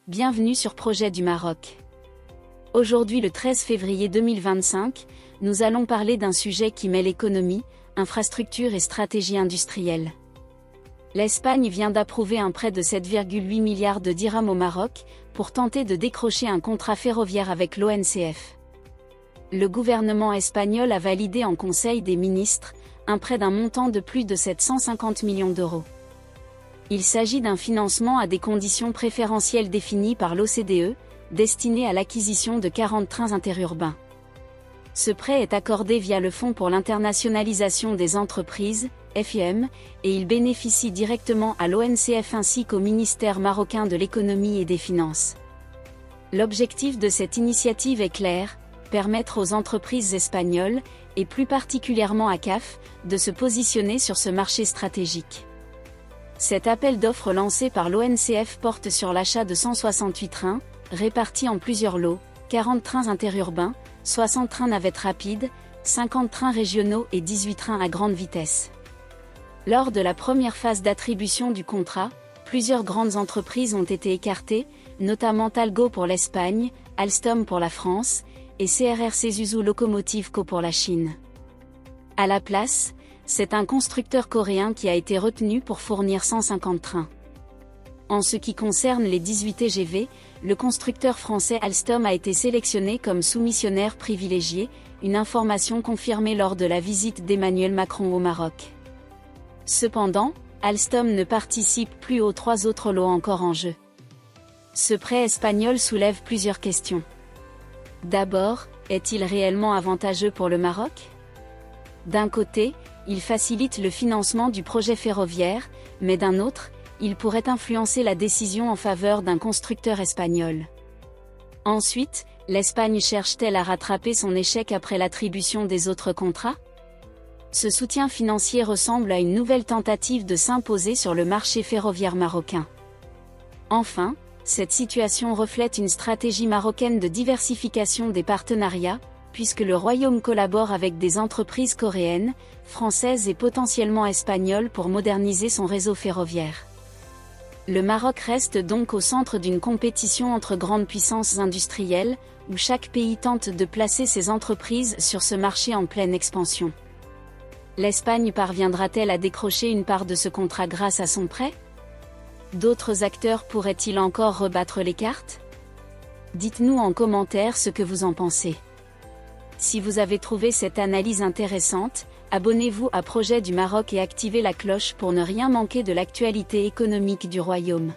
Bienvenue sur Projet du Maroc. Aujourd'hui le 13 février 2025, nous allons parler d'un sujet qui mêle économie, infrastructure et stratégie industrielle. L'Espagne vient d'approuver un prêt de 7,8 milliards de dirhams au Maroc, pour tenter de décrocher un contrat ferroviaire avec l'ONCF. Le gouvernement espagnol a validé en Conseil des ministres, un prêt d'un montant de plus de 750 millions d'euros. Il s'agit d'un financement à des conditions préférentielles définies par l'OCDE, destiné à l'acquisition de 40 trains interurbains. Ce prêt est accordé via le Fonds pour l'internationalisation des entreprises, FIM, et il bénéficie directement à l'ONCF ainsi qu'au ministère marocain de l'économie et des finances. L'objectif de cette initiative est clair, permettre aux entreprises espagnoles, et plus particulièrement à CAF, de se positionner sur ce marché stratégique. Cet appel d'offres lancé par l'ONCF porte sur l'achat de 168 trains, répartis en plusieurs lots, 40 trains interurbains, 60 trains navettes rapides, 50 trains régionaux et 18 trains à grande vitesse. Lors de la première phase d'attribution du contrat, plusieurs grandes entreprises ont été écartées, notamment Talgo pour l'Espagne, Alstom pour la France, et CRRC Suzuki Locomotive Co pour la Chine. À la place, c'est un constructeur coréen qui a été retenu pour fournir 150 trains. En ce qui concerne les 18 TGV, le constructeur français Alstom a été sélectionné comme soumissionnaire privilégié, une information confirmée lors de la visite d'Emmanuel Macron au Maroc. Cependant, Alstom ne participe plus aux 3 autres lots encore en jeu. Ce prêt espagnol soulève plusieurs questions. D'abord, est-il réellement avantageux pour le Maroc ? D'un côté, il facilite le financement du projet ferroviaire, mais d'un autre, il pourrait influencer la décision en faveur d'un constructeur espagnol. Ensuite, l'Espagne cherche-t-elle à rattraper son échec après l'attribution des autres contrats ? Ce soutien financier ressemble à une nouvelle tentative de s'imposer sur le marché ferroviaire marocain. Enfin, cette situation reflète une stratégie marocaine de diversification des partenariats, puisque le Royaume collabore avec des entreprises coréennes, françaises et potentiellement espagnoles pour moderniser son réseau ferroviaire. Le Maroc reste donc au centre d'une compétition entre grandes puissances industrielles, où chaque pays tente de placer ses entreprises sur ce marché en pleine expansion. L'Espagne parviendra-t-elle à décrocher une part de ce contrat grâce à son prêt ? D'autres acteurs pourraient-ils encore rebattre les cartes ? Dites-nous en commentaire ce que vous en pensez. Si vous avez trouvé cette analyse intéressante, abonnez-vous à Projet du Maroc et activez la cloche pour ne rien manquer de l'actualité économique du Royaume.